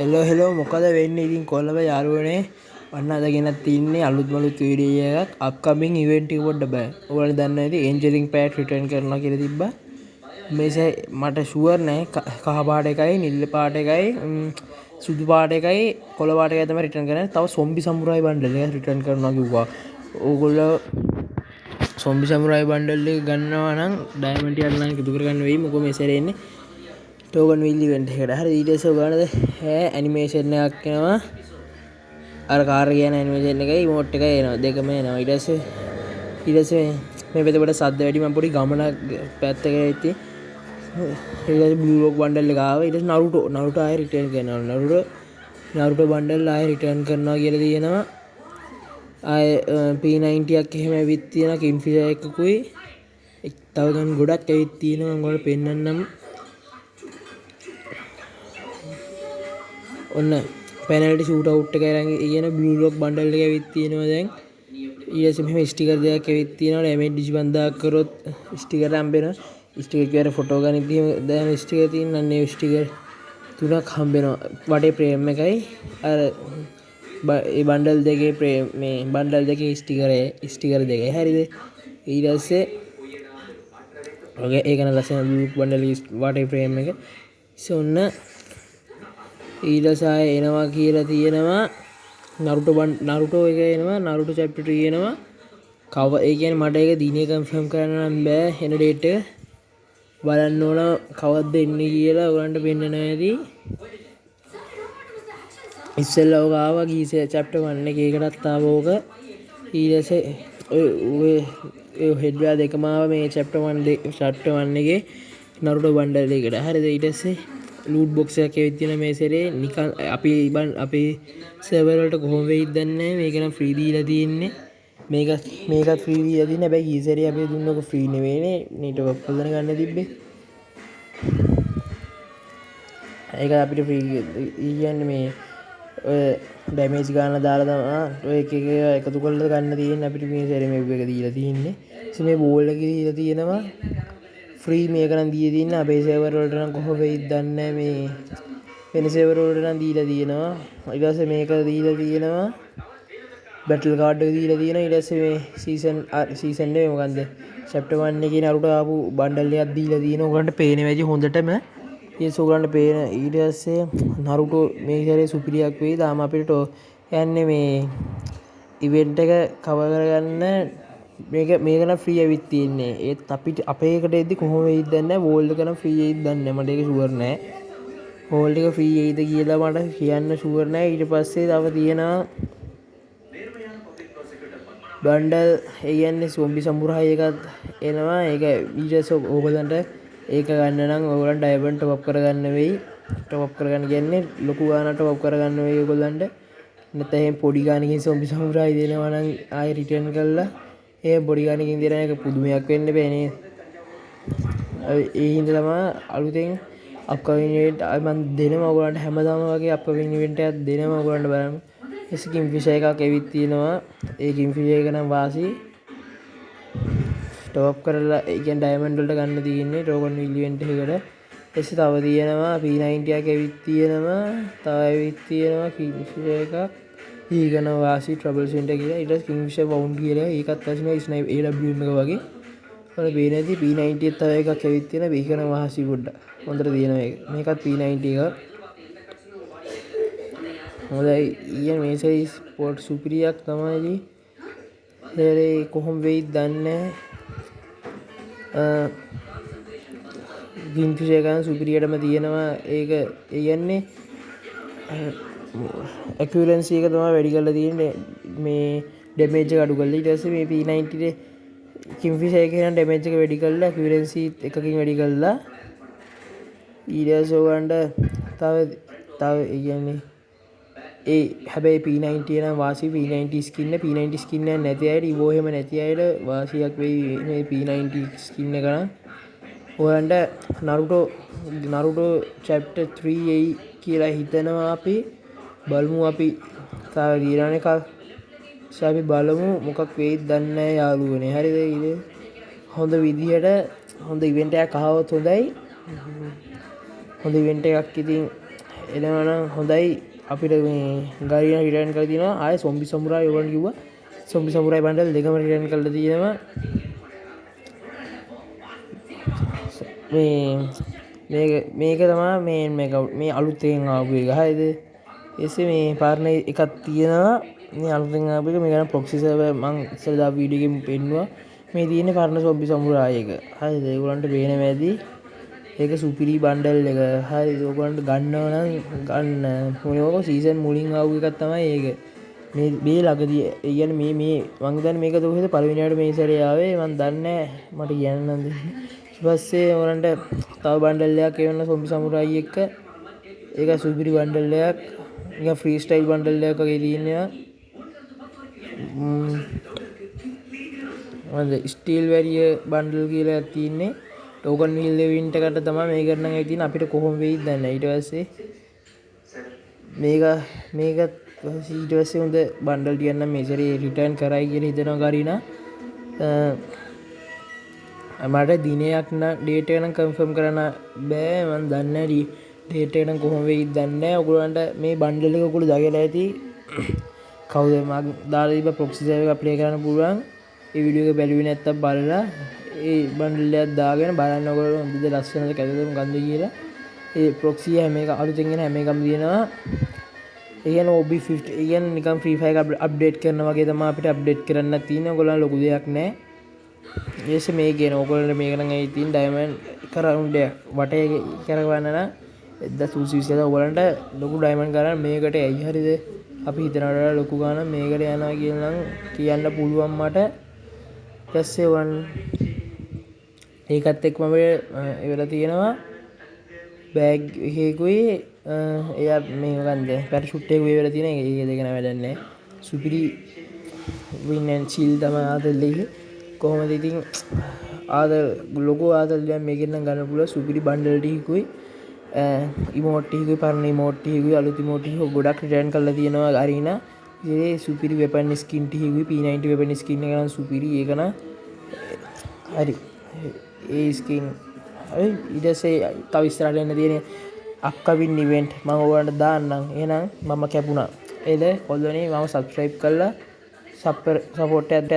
hello මොකද වෙන්නේ ඉතින් කොල්ලව යාළුවනේ වන්න අද ගෙනත් තින්නේ අලුත් මලුත් වීඩියෝ එකක් අප්කමින් ඉවෙන්ට් එක පොඩ්ඩ බෑ ඔයාලා දන්නවා ඇති එන්ජලින් පැට් රිටර්න් කරනවා කියලා තිබ්බා මේසේ මට ෂුවර් නෑ කහ පාට එකයි නිල් පාට එකයි සුදු පාට එකයි කොළ පාට එකයි තමයි රිටර්න් කරන්නේ තව සොම්බි සමුරායි බණ්ඩල් එක රිටර්න් කරනවා කිව්වා ඕගොල්ලෝ සොම්බි සමුරායි බණ්ඩල් එක ගන්නවා නම් ඩයමන්ඩ් ටික නම් එකතු කරගන්න වෙයි මොකද මේ සැරේ එන්නේ टोकन विल इवेंट है हर वीडियोस उगाने है एनिमेशन ने आके अर कार गया एनिमेशन का इमोट का है देख मैं ना इधर से मैं पहले बड़ा साथ बैठी मैं पूरी गामना पैत गई थी इधर ब्लू रॉक बंडल लगा हुआ इधर नारुतो आए रिटर्न करना नारुतो बंडल आए रिटर्न करना ये दिए ना आए P90 आके मैं वित्ती ना किंगफिशर एक कोई एक तवगन गुड़ा के वित्ती ना अंगोल पेन्नन्नम ඔන්න පැනල්ටි ෂූට් අවුට් එක අරන් ඉගෙන බ්ලූ රොක් බන්ඩල් එක ඇවිත් තියෙනවා දැන් ඊට පස්සේ මෙහෙම ස්ටිකර් දෙකක් ඇවිත් තියෙනවා ඩැමේජ් 25 කරොත් ස්ටිකර් හම්බෙනවා ස්ටිකර් කියලා ෆොටෝ ගන්න ඉතින් දැන් ස්ටිකර් තියෙන අන්නේ ස්ටිකර් තුනක් හම්බෙනවා වටේ ප්‍රේම් එකයි අර ඒ බන්ඩල් දෙකේ ප්‍රේම් මේ බන්ඩල් දෙකේ ස්ටිකර් දෙකයි හරිද ඊට පස්සේ ඔගේ ඒකන ලස්සන බ්ලූ බන්ඩල් වටේ ප්‍රේම් එක ඔන්න ඊළසාය එනවා කියලා තියෙනවා නරුටෝ එක එනවා නරුටෝ චැප්ටර් 2 එනවා කව ඒ කියන්නේ මට ඒක දිනේ කන්ෆර්ම් කරන්න නම් බෑ එන ඩේට් එක බලන්න ඕන කවද්ද එන්නේ කියලා ඔයගලන්ට පෙන්නනවා ඇති ඉස්සෙල්ලා ඔක ආවා ගීසේ චැප්ටර් 1 එකේ ඒකටත් ආවා ඕක ඊළසේ ඔය හෙඩ්වෙයා දෙකම ආවා මේ චැප්ටර් 1 එකේ නරුටෝ බණ්ඩල් එකට හරිද ඊට පස්සේ ලූට් බොක්ස් එකක් ඇවිත් තියෙන මේ සැරේ නිකන් අපේ සර්වර් වලට කොහොම වෙයිද දන්නේ මේක නම් ෆ්‍රී දීලා තියෙන්නේ මේකත් ෆ්‍රී දීලා තියෙන්නේ හැබැයි ඊ සැරේ අපි දුන්නක ෆ්‍රී නෙවෙයිනේ නීට වප්පල් ගන්න තිබ්බේ ඒක අපිට ෆ්‍රී කියන්නේ මේ ඔය ඩැමේජ් ගන්න දාලා තමයි ඔය එක එකතු කරලා ගන්න තියෙන්නේ අපිට මේ සැරේ මේ එක දීලා තියෙන්නේ ඉතින් මේ බෝල් එක දීලා තියෙනවා ෆ්‍රී මේක නම් දීලා තියෙන අපේ සර්වර් වලට නම් කොහොම වෙයිද දන්නේ මේ වෙන සර්වර් වලට නම් දීලා තියෙනවා ඊට පස්සේ මේක දීලා තියෙනවා බැටල් කාඩ් එක දීලා තියෙනවා ඊට පස්සේ මේ සීසන් නේ මොකන්ද චැප්ටර් 1 එකේ නරුට ආපු බණ්ඩල් එකක් දීලා තියෙනවා ඔයගලන්ට පේන වෙයි හොඳටම ඊස් ඔයගලන්ට පේන ඊට පස්සේ නරුටෝ මේ සැරේ සුපිරියක් වෙයි තාම අපිට යන්නේ මේ ඉවෙන්ට් එක කවර් කරගන්න මේක නම් ෆ්‍රී ඇවිත් තියෙන්නේ ඒත් අපිට අපේ එකට එද්දි කොහොම වෙයිද දන්නේ නැහැ වෝල්ඩ් එක නම් ෆ්‍රී වෙයිද දන්නේ නැහැ මට ඒක ෂුවර් නැහැ වෝල්ඩ් එක ෆ්‍රී වෙයිද කියලා මට කියන්න ෂුවර් නැහැ ඊට පස්සේ තව තියෙනවා බණ්ඩල් ඒ කියන්නේ සොම්බි සමුරායි එකක් එනවා ඒක ඊටස් ඕගලන්ට ඒක ගන්න නම් ඕගලන්ට ඩයමන්ඩ් টপ අප් කරගන්න වෙයි টপ අප් කරගන්න කියන්නේ ලොකු ගානක් টপ අප් කරගන්න වෙයි ඕගලන්ට නැත්නම් පොඩි ගානකින් සොම්බි සමුරායි දෙනවා නම් ආයෙ රිටර්න් කරලා ඒ බොඩි ගානකින් දෙන එක පුදුමයක් වෙන්න බෑ නේද ඒ හින්දා තමයි අලුතෙන් අප්කමින් ඉවෙන්ට් මම දෙනවා ඔයගලන්ට හැමදාම වගේ අප්කමින් ඉවෙන්ට් එකක් දෙනවා ඔයගලන්ට බලන්න එස් කිම්ෆිෂර් එකක් ඇවිත් තියෙනවා ඒ කිම්ෆිෂර් එක නම් වාසි টপ කරලා ඒ කියන්නේ ඩයමන්ඩ් වලට ගන්න තියෙන්නේ ටෝකන් විල් ඉවෙන්ට් එකකට එස් තව තියෙනවා P90 එකක් ඇවිත් තියෙනවා තව ඇවිත් තියෙනවා කිම්ෆිෂර් එකක් ඊගන වාසි ට්‍රබල් සෙන්ටර් කියලා ඊට පස්සේ කිංෆිෂර් වවුන්ඩ් කියලා ඒකත් වශයෙන් ස්නයිප් AWM එක වගේ ඔය පේන ඇති P90 තව එකක් ඇවිත් තියෙනවා ඊගන වාසි පොඩ්ඩක් හොඳට තියෙනවා ඒක මේකත් P90 එක හොඳයි ඊයන් මේ සයි ස්පෝර්ට් සුපිරියක් තමයි ඒ කොහොම වෙයිද දන්නේ කිංෆිෂර් එක සුපිරියටම තියෙනවා ඒක කියන්නේ ඇකියුරන්සි එක තමයි වැඩි කරලා තියෙන්නේ මේ ඩැමේජ් එක අඩු කරලා ඊට පස්සේ මේ P90 ේ කිම්ෆිෂර් එකේ නම් ඩැමේජ් එක වැඩි කරලා ඇකියුරන්සි එකකින් වැඩි කරලා ඊට පස්සේ ඔයගන්ට තව කියන්නේ ඒ හැබැයි P90 නම් වාසි P90 ස්කින් එක නැති අයට ඉවෝ එහෙම නැති අයට වාසියක් වෙයි මේ P90 ස්කින් එක නම් ඔයගන්ට නරුටෝ chapter 3 එයි කියලා හිතනවා අපි බලමු අපි තාම දීරණ එකක් අපි බලමු මොකක් වෙයිද දන්නේ නැහැ යාළුවනේ හරිද ඊට හොඳ විදිහට හොඳ ඉවෙන්ට් එකක් ආවොත් හොඳයි හොඳ ඉවෙන්ට් එකක් ඉතින් එනවනම් හොඳයි අපිට මේ ගාරින රිටර්න් කරලා තියෙනවා ආයේ සොම්බි සමුරායි ඔයගොල්ලෝ කිව්වා සොම්බි සමුරායි බණ්ඩල් දෙකම රිටර්න් කරලා තියෙනවා මේක තමා මේ අලුතෙන් ආපු එක හරිද එසේ මේ පාරණ එකක් තියෙනවා මේ අලුතෙන් ආපු එක මේ ගන්න ප්‍රොක්සි සර්වර් මම ඉස්සෙල්ලා වීඩියෝ එකෙන් පෙන්නුවා මේ තියෙන්නේ පරණ සොම්බි සමුරායි එක හරිද ඒගොල්ලන්ට පේන මැදි ඒක සුපිරි බණ්ඩල් එක හරිද ඔයගොල්ලන්ට ගන්නව නම් ගන්න මොනවාක සීසන් මුලින් ආපු එකක් තමයි ඒක මේ ළඟදී ඒ කියන්නේ මේ මම හිතන්නේ මේක තෝහෙද පළවෙනියට මේ සැරේ ආවේ මම දන්නේ මට කියන්න නම් දෙන්න ඊට පස්සේ ඔයගොල්ලන්ට තව බණ්ඩල් එකක් එවන්න සොම්බි සමුරායි එක ඒක සුපිරි බණ්ඩල් එකක් නිකන් ෆ්‍රී ස්ටයිල් බණ්ඩල් එකක් වගේ තියෙනවා මොකද ස්ටීල් වැරිය බණ්ඩල් කියලා එකක් තියෙන්නේ ටෝකන් වීල් ඉවෙන්ට් එකට තමයි මේක නම් ඇවිත් තියෙන්නේ අපිට කොහොම වෙයිද දන්නේ ඊට පස්සේ මේක ඊට පස්සේ හොඳ බණ්ඩල් ටිකක් නම් මේ සැරේ රිටර්න් කරයි කියලා හිතනවා ගාරිනා මට දිනයක් නම් ඩේට් එක නම් කන්ෆර්ම් කරන්න බෑ මම දන්නේ නැහැ ඩේට් එක නම් කොහොම වෙයිද දන්නේ නැහැ ඔයගොල්ලන්ට මේ බණ්ඩල් එක ඔයගොල්ලෝ දාගලා ඇති කවුද මම දාලා දීප ප්‍රොක්සි සර්වර් එක ප්ලේ කරන්න පුළුවන් ඒ වීඩියෝ එක බැලුවේ නැත්තම් බලලා ඒ බණ්ඩල් එකක් දාගෙන බලන්න ඔයගොල්ලෝ හොඳද ලස්සනද කැදද මොකන්ද කියලා ඒ ප්‍රොක්සි හැම එක අලුතෙන් එන හැම එකම දිනනවා ඒ කියන්නේ OB50 ඒ කියන්නේ නිකන් ෆ්‍රී ෆයර් එක අප්ඩේට් කරනවා වගේ තමයි අපිට අප්ඩේට් කරන්න තියෙන්නේ ඔයගොල්ලන් ලොකු දෙයක් නැහැ ඊයේස මේ කියන ඔයගොල්ලන්ට මේක නම් ඇයි තියෙන ඩයමන්ඩ් කරවුන්ඩ් එක වටේ කරවන්න නම් 1220 ඔයගොල්ලන්ට ලොකු ඩයමන්ඩ් ගන්න මේකට ඇයි හරිද අපි හිතනවට ලොකු ගාන මේකට යනවා කියලා නම් කියන්න පුළුවන් මට ඊපස්සේ ඒකත් එක්කම ඉවර තියෙනවා බෑග් එකකුයි එයා මේ මොකන්ද පැරෂුට් එකක් ඉවර තියෙන ඒක දෙක නෑ වැඩක් නෑ සුපිරි වින් ඇන්ඩ් චිල් තමයි ආදල්ලේ කොහොමද ඉතින් ආදල් ලොකු ආදල්යක් මේකෙන් නම් ගන්න පුළුවන් සුපිරි බණ්ඩල් ටිකකුයි ඉමෝට් ටිකකුයි පරණ ඉමෝට් ටිකකුයි අලුත් ඉමෝට් ටික ගොඩක් රිටර්න් කරලා තියෙනවා අරීනා ඉතින් සුපිරි වෙපන් ස්කින් ටිකකුයි P90 වෙපන් ස්කින් එක නම් සුපිරි ඒක නම් හරි ඒ ස්කින් හරි ඊට පස්සේ තව ඉස්සරහට එන්න තියෙන අප්කමින් ඉවෙන්ට් මම ඔයාලට දාන්නම් එහෙනම් මම කැපුණා එද කොල්ලනේ මම සබ්ස්ක්‍රයිබ් කරලා සපෝට් එකක්